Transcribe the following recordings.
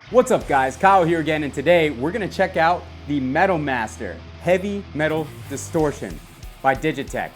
What's up guys, Kyle here again, and today we're gonna check out the Metal Master Heavy Metal Distortion by Digitech.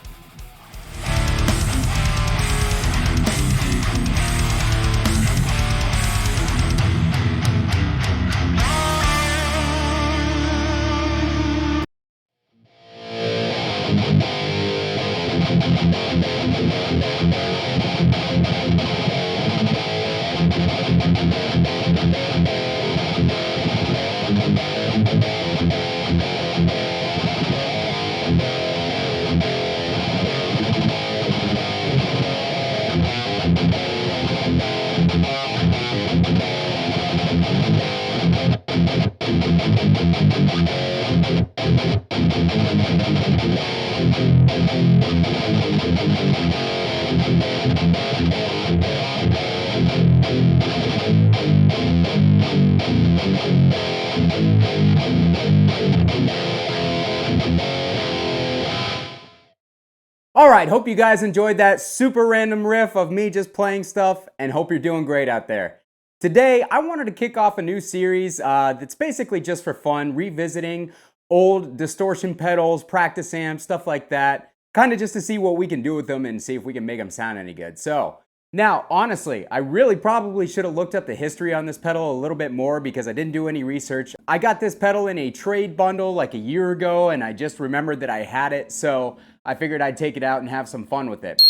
Alright, hope you guys enjoyed that super random riff of me just playing stuff, and hope you're doing great out there. Today, I wanted to kick off a new series that's basically just for fun, revisiting old distortion pedals, practice amps, stuff like that, kind of just to see what we can do with them and see if we can make them sound any good. So, now, honestly, I really probably should have looked up the history on this pedal a little bit more because I didn't do any research. I got this pedal in a trade bundle like a year ago, and I just remembered that I had it, so I figured I'd take it out and have some fun with it.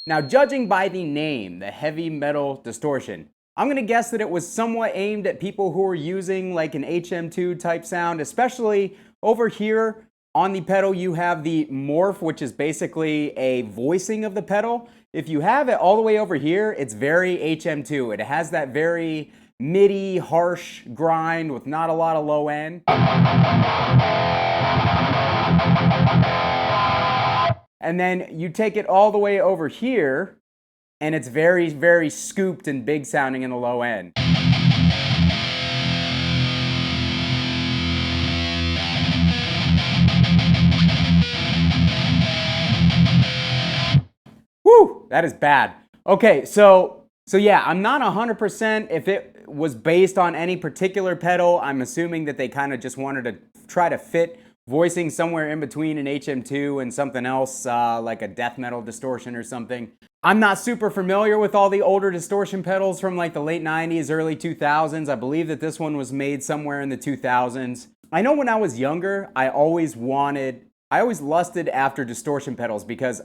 Now, judging by the name, the Heavy Metal Distortion, I'm going to guess that it was somewhat aimed at people who are using like an HM2 type sound, especially over here on the pedal you have the morph, which is basically a voicing of the pedal. If you have it all the way over here, it's very HM2. It has that very MIDI, harsh grind with not a lot of low end. And then you take it all the way over here, and it's very, very scooped and big sounding in the low end. Woo, that is bad. Okay, so yeah, I'm not 100% if it was based on any particular pedal. I'm assuming that they kind of just wanted to try to fit voicing somewhere in between an HM2 and something else, like a death metal distortion or something. I'm not super familiar with all the older distortion pedals from like the late 90s, early 2000s. I believe that this one was made somewhere in the 2000s. I know when I was younger, I always lusted after distortion pedals because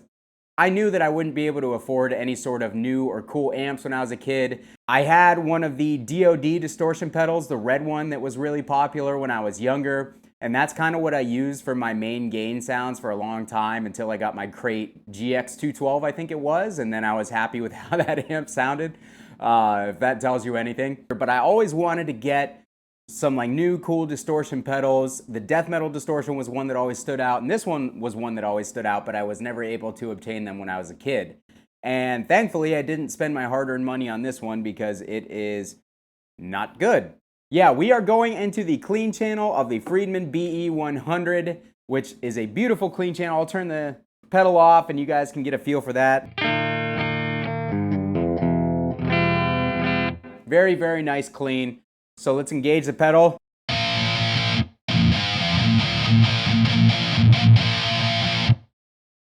I knew that I wouldn't be able to afford any sort of new or cool amps when I was a kid. I had one of the DoD distortion pedals, the red one that was really popular when I was younger. And that's kind of what I used for my main gain sounds for a long time until I got my Crate GX212, I think it was. And then I was happy with how that amp sounded, if that tells you anything. But I always wanted to get some like new cool distortion pedals. The death metal distortion was one that always stood out, and this one was one that always stood out, but I was never able to obtain them when I was a kid. And thankfully I didn't spend my hard-earned money on this one because it is not good. Yeah, we are going into the clean channel of the Friedman BE100, which is a beautiful clean channel. I'll turn the pedal off and you guys can get a feel for that. Very, very nice clean. So let's engage the pedal.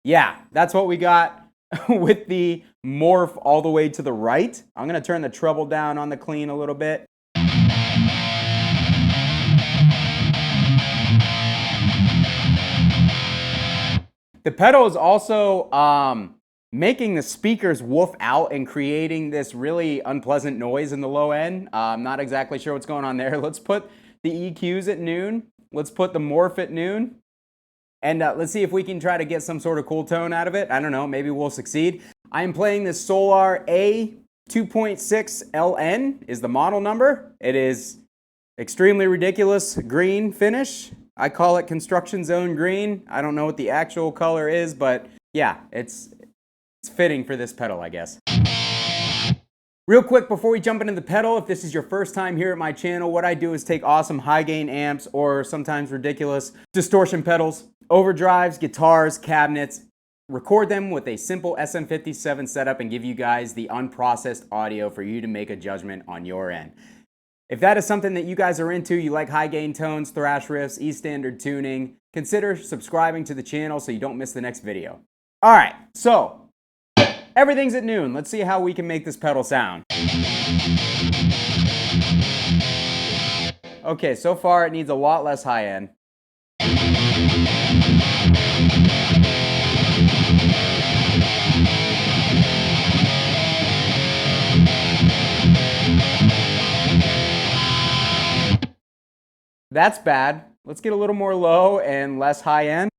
Yeah, that's what we got with the morph all the way to the right. I'm going to turn the treble down on the clean a little bit. The pedal is also making the speakers woof out and creating this really unpleasant noise in the low end. I'm not exactly sure what's going on there. Let's put the EQs at noon. Let's put the morph at noon. And let's see if we can try to get some sort of cool tone out of it. I don't know, maybe we'll succeed. I am playing this Solar A 2.6 LN is the model number. It is extremely ridiculous green finish. I call it construction zone green. I don't know what the actual color is, but yeah, it's fitting for this pedal, I guess. Real quick before we jump into the pedal, if this is your first time here at my channel, what I do is take awesome high gain amps or sometimes ridiculous distortion pedals, overdrives, guitars, cabinets, record them with a simple SM57 setup and give you guys the unprocessed audio for you to make a judgment on your end. If that is something that you guys are into, you like high gain tones, thrash riffs, E standard tuning, consider subscribing to the channel so you don't miss the next video. All right, so everything's at noon. Let's see how we can make this pedal sound. Okay, so far it needs a lot less high end. That's bad. Let's get a little more low and less high end.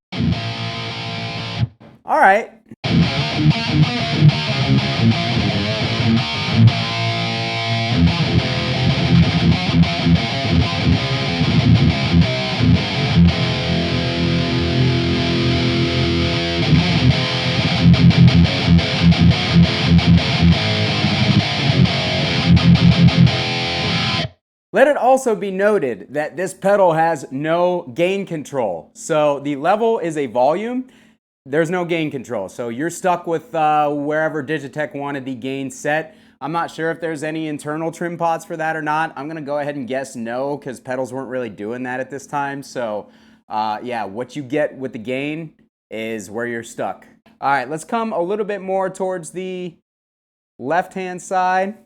All right. Let it also be noted that this pedal has no gain control. So the level is a volume. There's no gain control. So you're stuck with wherever Digitech wanted the gain set. I'm not sure if there's any internal trim pots for that or not. I'm gonna go ahead and guess no, because pedals weren't really doing that at this time. So yeah, what you get with the gain is where you're stuck. All right, let's come a little bit more towards the left-hand side.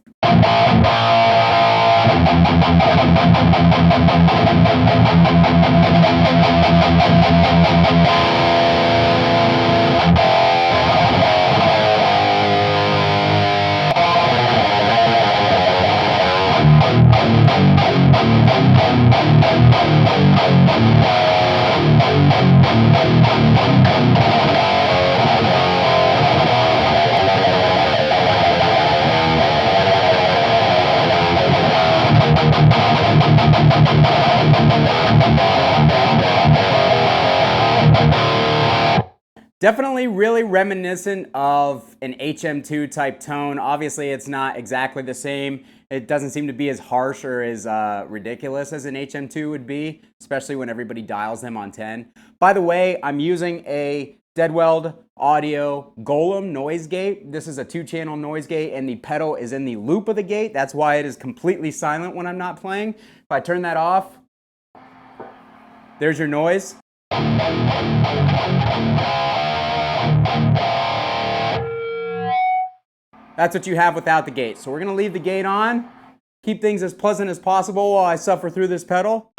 Definitely really reminiscent of an HM2 type tone. Obviously, it's not exactly the same. It doesn't seem to be as harsh or as ridiculous as an HM2 would be, especially when everybody dials them on 10. By the way, I'm using a Deadweald Audio Golem noise gate. This is a 2-channel noise gate, and the pedal is in the loop of the gate. That's why it is completely silent when I'm not playing. If I turn that off, there's your noise. That's what you have without the gate. So we're gonna leave the gate on, keep things as pleasant as possible while I suffer through this pedal.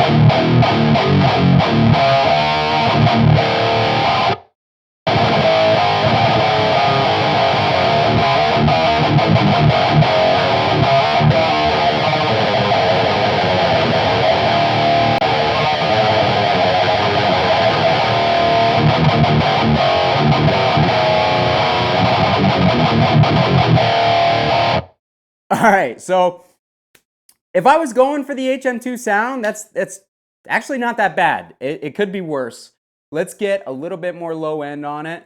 All right, so if I was going for the HM2 sound, that's actually not that bad. It could be worse. Let's get a little bit more low end on it.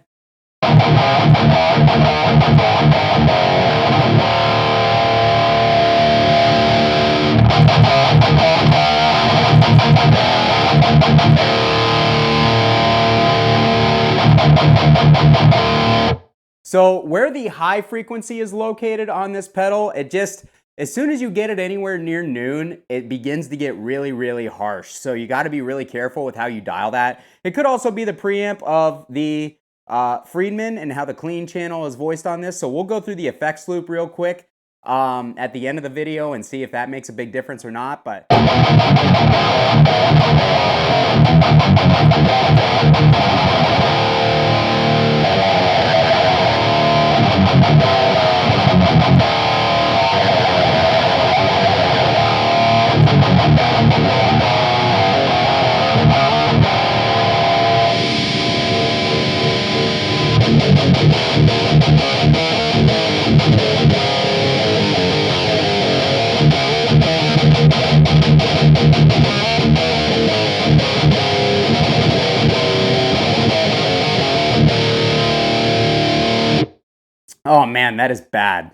So where the high frequency is located on this pedal, it just, as soon as you get it anywhere near noon, it begins to get really, really harsh. So you got to be really careful with how you dial that. It could also be the preamp of the Friedman and how the clean channel is voiced on this. So we'll go through the effects loop real quick at the end of the video and see if that makes a big difference or not. But oh man, that is bad.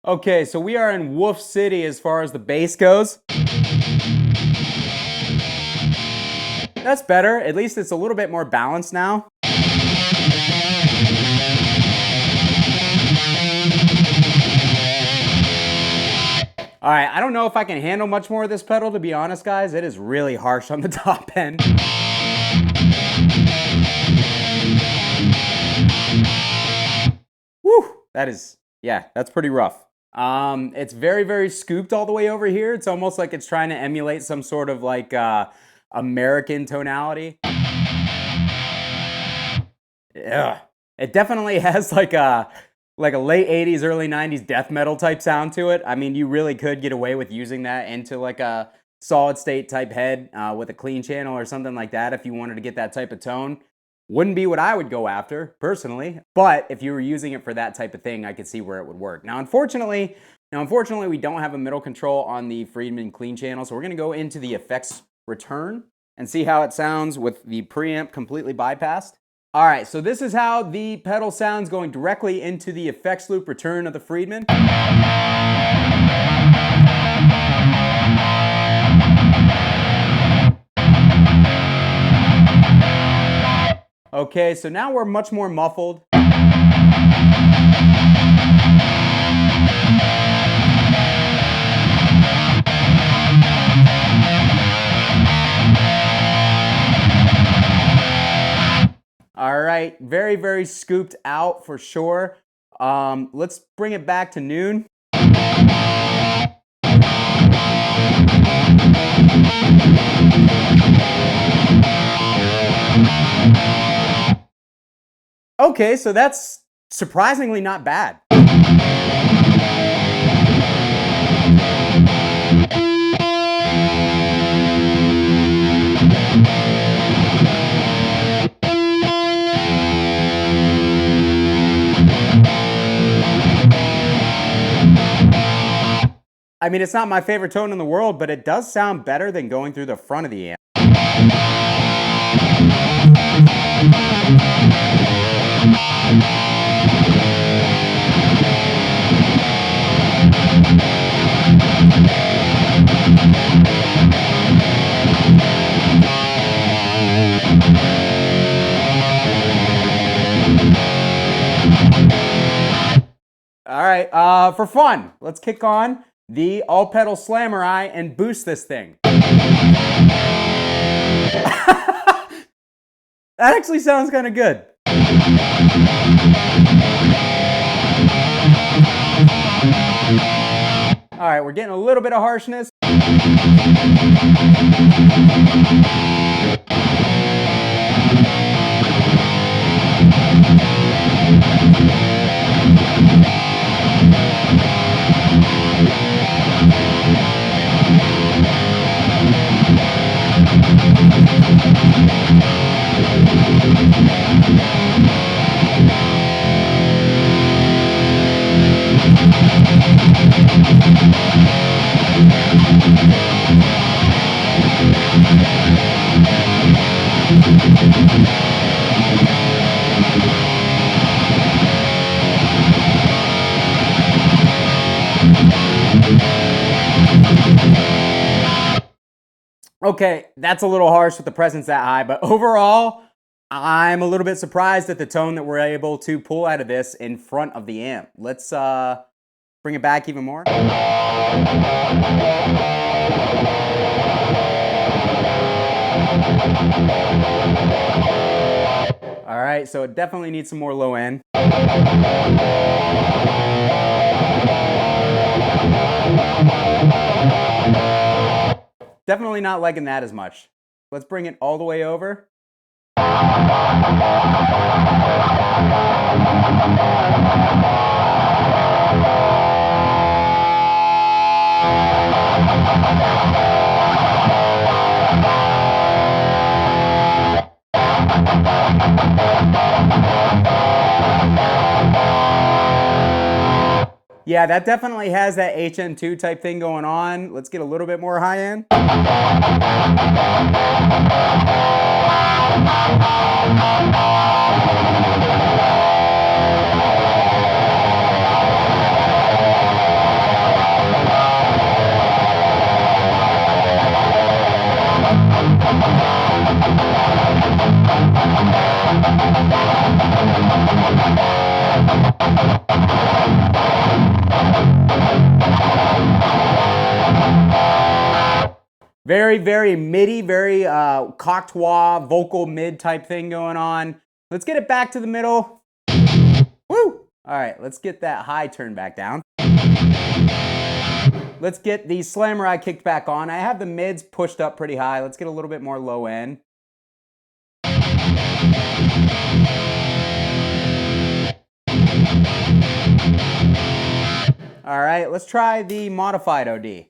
Okay, so we are in Wolf City as far as the bass goes. That's better. At least it's a little bit more balanced now. All right, I don't know if I can handle much more of this pedal, to be honest, guys. It is really harsh on the top end. Woo! That is, yeah, that's pretty rough. It's very, very scooped all the way over here. It's almost like it's trying to emulate some sort of like American tonality. Yeah, it definitely has like a late 80s, early 90s death metal type sound to it. I mean, you really could get away with using that into like a solid state type head with a clean channel or something like that if you wanted to get that type of tone. Wouldn't be what I would go after, personally. But if you were using it for that type of thing, I could see where it would work. Now, unfortunately, we don't have a middle control on the Friedman clean channel, so we're going to go into the effects return and see how it sounds with the preamp completely bypassed. All right, so this is how the pedal sounds going directly into the effects loop return of the Friedman. Okay, so now we're much more muffled. All right, very, very scooped out for sure. Let's bring it back to noon. Okay, so that's surprisingly not bad. I mean, it's not my favorite tone in the world, but it does sound better than going through the front of the amp. All right, for fun, let's kick on the all-pedal slammer eye and boost this thing. That actually sounds kind of good. All right, we're getting a little bit of harshness. Okay, that's a little harsh with the presence that high, but overall, I'm a little bit surprised at the tone that we're able to pull out of this in front of the amp. Let's bring it back even more. All right, so it definitely needs some more low end. Definitely not liking that as much. Let's bring it all the way over. Yeah, that definitely has that HN2 type thing going on. Let's get a little bit more high end. Very, very MIDI, very cocteau vocal mid type thing going on. Let's get it back to the middle. Woo! All right, let's get that high turned back down. Let's get the slammer I kicked back on. I have the mids pushed up pretty high. Let's get a little bit more low end. All right, let's try the modified OD.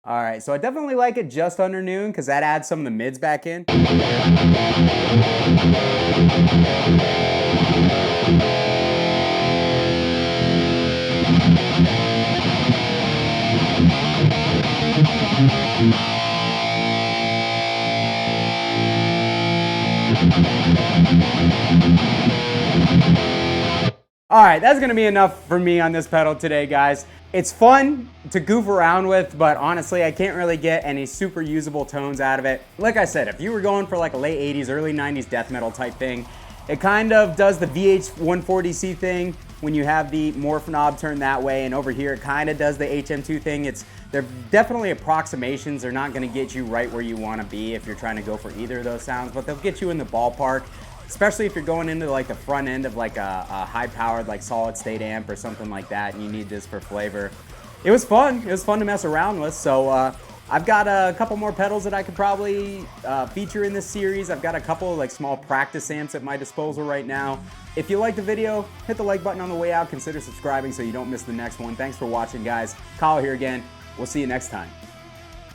All right, so I definitely like it just under noon because that adds some of the mids back in. All right, that's gonna be enough for me on this pedal today, guys. It's fun to goof around with, but honestly, I can't really get any super usable tones out of it. Like I said, if you were going for like a late 80s, early 90s death metal type thing, it kind of does the VH140C thing when you have the morph knob turned that way, and over here it kind of does the HM2 thing. They're definitely approximations. They're not gonna get you right where you wanna be if you're trying to go for either of those sounds, but they'll get you in the ballpark, especially if you're going into like the front end of like a high-powered like solid state amp or something like that, and you need this for flavor. It was fun. It was fun to mess around with. So I've got a couple more pedals that I could probably feature in this series. I've got a couple like small practice amps at my disposal right now. If you liked the video, hit the like button on the way out. Consider subscribing so you don't miss the next one. Thanks for watching, guys. Kyle here again. We'll see you next time.